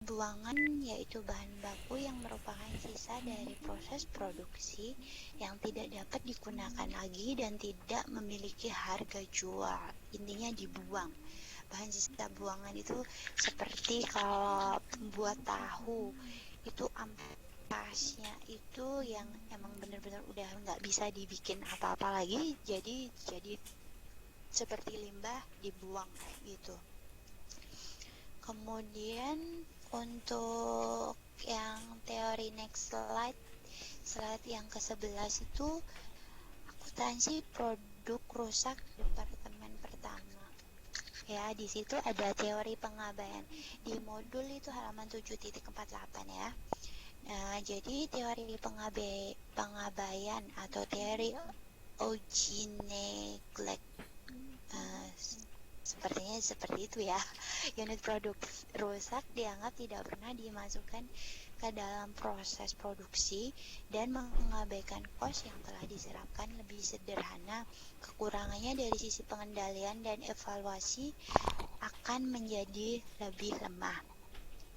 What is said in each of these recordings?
Buangan yaitu bahan baku yang merupakan sisa dari proses produksi yang tidak dapat digunakan lagi dan tidak memiliki harga jual. Intinya dibuang. Bahan sisa buangan itu seperti kalau pembuat tahu itu ampasnya itu yang emang benar-benar udah nggak bisa dibikin apa-apa lagi, jadi seperti limbah dibuang kayak gitu. Kemudian untuk yang teori next slide yang ke-11 itu akuntansi produk rusak departemen pertama. Ya, di situ ada teori pengabaian. Di modul itu halaman 7.48 ya. Nah, jadi teori pengabaian atau teori OG neglect. Sepertinya seperti itu ya. Unit produk rusak dianggap tidak pernah dimasukkan ke dalam proses produksi dan mengabaikan kos yang telah diserapkan lebih sederhana. Kekurangannya dari sisi pengendalian dan evaluasi akan menjadi lebih lemah.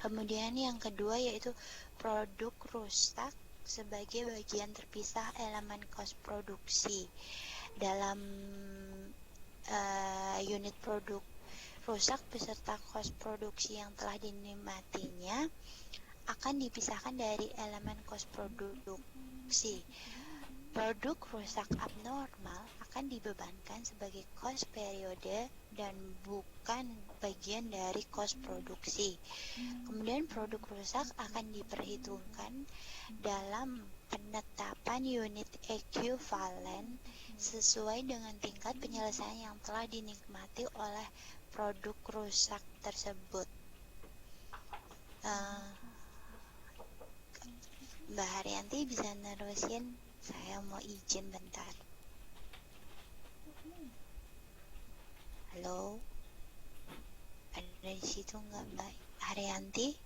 Kemudian yang kedua yaitu produk rusak sebagai bagian terpisah elemen kos produksi. Dalam unit produk rusak beserta kos produksi yang telah dinikmatinya akan dipisahkan dari elemen kos produksi. Produk rusak abnormal akan dibebankan sebagai kos periode dan bukan bagian dari kos produksi. Kemudian produk rusak akan diperhitungkan dalam penetapan unit ekuivalen sesuai dengan tingkat penyelesaian yang telah dinikmati oleh produk rusak tersebut. Mbak Haryanti bisa nerusin? Saya mau izin bentar. Halo? Ada di situ nggak Mbak Haryanti?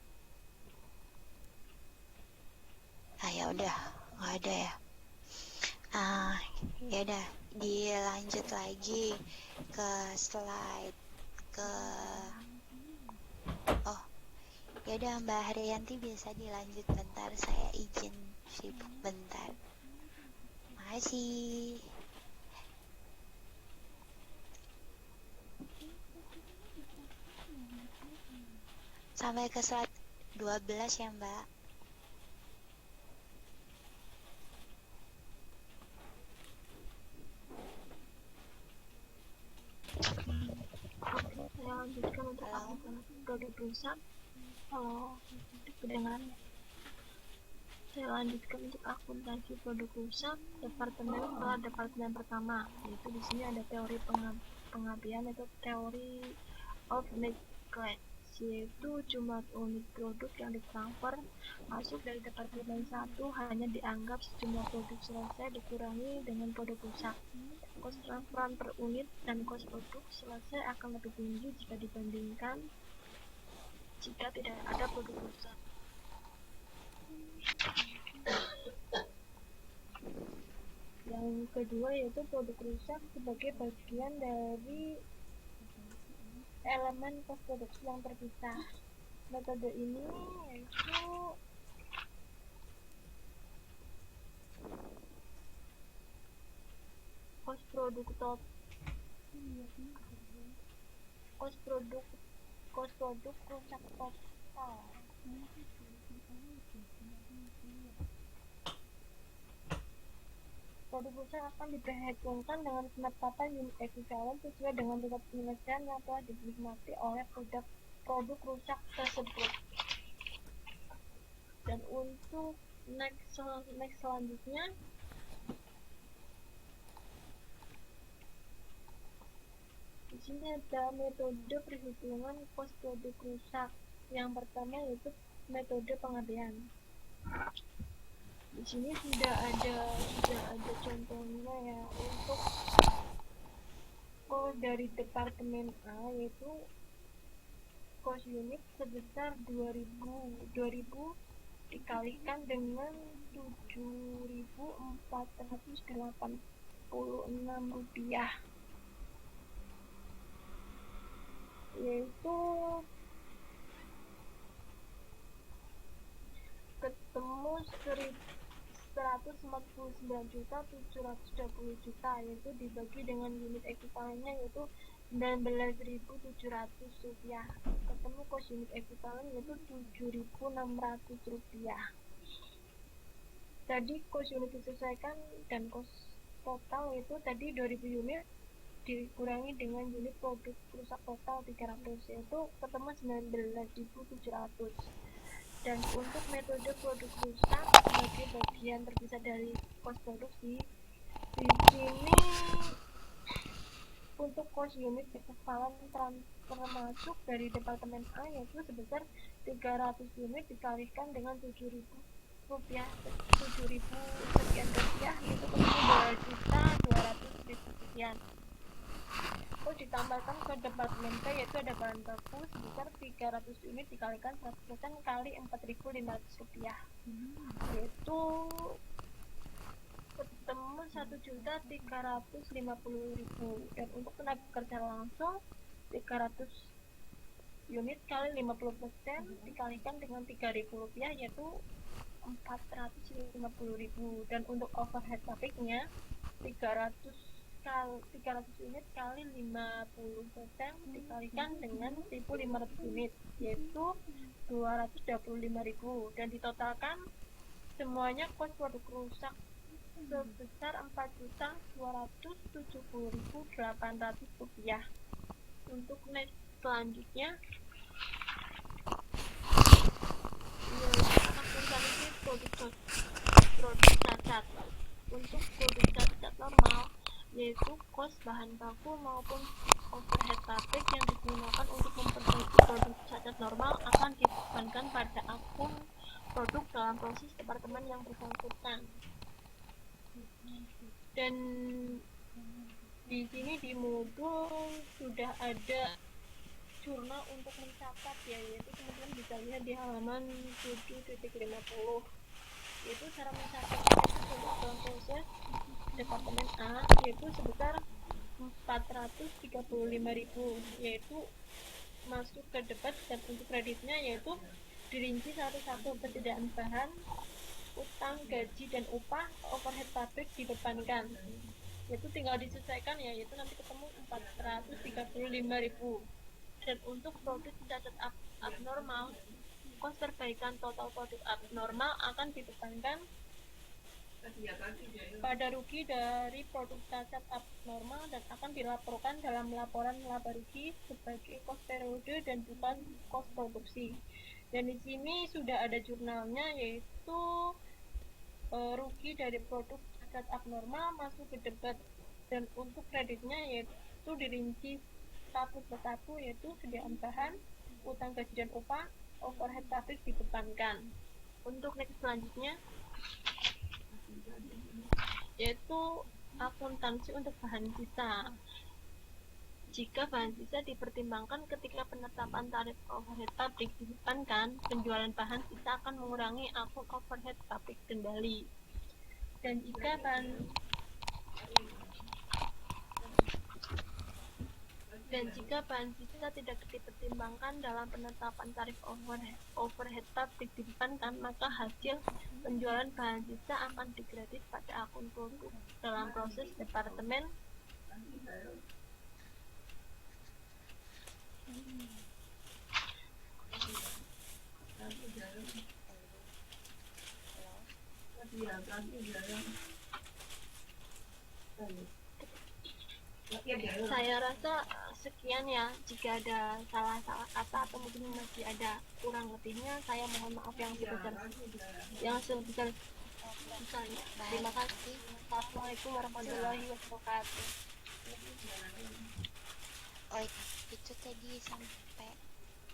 Ya udah, nggak ada ya. Ya udah, dilanjut lagi ke slide ke ya udah Mbak Haryanti bisa dilanjut bentar, saya izin sibuk bentar. Makasih. Sampai ke slide 12 ya Mbak. Saya lanjutkan untuk akuntansi produk rusak. Kedengaran ya? Saya lanjutkan untuk akuntansi produk rusak departemen pertama, yaitu di sini ada teori pengabaian atau teori of neglect, yaitu jumlah unit produk yang ditransfer masuk dari departemen 1 hanya dianggap sejumlah produk selesai dikurangi dengan produk rusak. Kos transferan per unit dan kos produk selesai akan lebih tinggi jika dibandingkan jika tidak ada produk rusak. Yang kedua yaitu produk rusak sebagai bagian dari elemen kos produksi yang terpisah. Metode ini yaitu kos produk rusak total. Produk rusak akan diperhitungkan dengan penetapan unit ekuivalen sesuai dengan tingkat penyelesaian yang telah dinikmati oleh produk rusak tersebut. Dan untuk next selanjutnya, di sini ada metode perhitungan kos produk rusak. Yang pertama yaitu metode pengabaian. Di sini sudah ada contohnya ya. Untuk kos dari departemen A yaitu kos unit sebesar 2000 dikalikan dengan 7.486 rupiah, yaitu 149 juta, yaitu dibagi dengan unit ekuivalennya yaitu 19.700 rupiah. Ketemu cost unit ekuivalen yaitu 7.600 rupiah. Tadi cost unit disesuaikan dan cost total itu tadi 2000 unit dikurangi dengan unit produk rusak total 300, yaitu ketemu 19.700. Dan untuk metode produk rusak sebagai bagian terpisah dari cost produksi, di sini untuk cost unit ekuivalen termasuk dari departemen A yaitu sebesar 300 unit dikalikan dengan 7.000 rupiah, 7.000 sekian rupiah, itu ketemu 2.200.000 sekian. Terus ditambahkan ke departemen B yaitu ada bahan baku sebesar 300 unit dikalikan 100% kali 4.500 rupiah, yaitu ketemu 1.350.000. Dan untuk tenaga kerja langsung 300 unit kali 50% dikalikan dengan 3.000 rupiah yaitu 450.000. Dan untuk overhead pabriknya 300 unit kali 50% dikalikan dengan 1.500 unit yaitu 225.000. Dan ditotalkan semuanya cost produk rusak sebesar 4.270.800 rupiah. Untuk next selanjutnya akuntansi produk cacat. Untuk produk cacat normal yaitu cost bahan baku maupun overhead pabrik yang digunakan untuk memperbaiki produk cacat normal akan dibebankan pada akun produk dalam proses departemen yang bersangkutan. Dan di sini di modul sudah ada jurnal untuk mencatat ya, yaitu teman-teman bisa lihat di halaman 7.50, yaitu cara mencatatnya itu untuk dalam proses departemen A yaitu sebesar 435.000, yaitu masuk ke debit. Dan untuk kreditnya yaitu dirinci satu-satu ketersediaan bahan, utang, gaji, dan upah, overhead pabrik dibebankan, yaitu tinggal disesuaikan ya, yaitu nanti ketemu 435.000. Dan untuk produk cacat abnormal, kos perbaikan total produk abnormal akan dibebankan pada rugi dari produk cacat abnormal dan akan dilaporkan dalam laporan laba rugi sebagai kos periode dan bukan kos produksi. Dan di sini sudah ada jurnalnya, yaitu rugi dari produk cacat abnormal masuk ke debit. Dan untuk kreditnya yaitu dirinci satu persatu, yaitu sediaan bahan, utang gaji dan upah, overhead pabrik dibebankan. Untuk next selanjutnya yaitu akuntansi untuk bahan sisa. Jika bahan sisa dipertimbangkan ketika penetapan tarif overhead pabrik dibebankan, penjualan bahan sisa akan mengurangi akun overhead pabrik kendali. Dan jika bahan sisa tidak dipertimbangkan dalam penetapan tarif overhead pabrik dibebankan, maka hasil penjualan bahan sisa akan dikredit pada akun produk dalam proses departemen Saya rasa sekian ya. Jika ada salah-salah kata atau mungkin masih ada kurang lebihnya, saya mohon maaf yang sebesar-besarnya. Terima kasih. Assalamualaikum warahmatullahi wabarakatuh. Oh, itu tadi sampai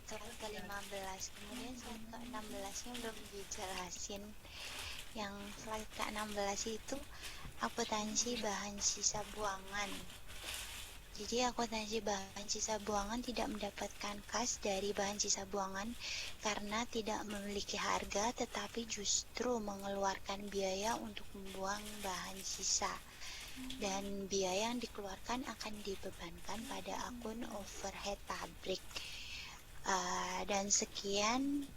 slide ke-15, kemudian slide ke-16 nya belum dijelasin. Yang slide ke-16 itu akuntansi bahan sisa buangan. Jadi akuntansi bahan sisa buangan tidak mendapatkan kas dari bahan sisa buangan karena tidak memiliki harga, tetapi justru mengeluarkan biaya untuk membuang bahan sisa. Dan biaya yang dikeluarkan akan dibebankan pada akun overhead pabrik. Dan sekian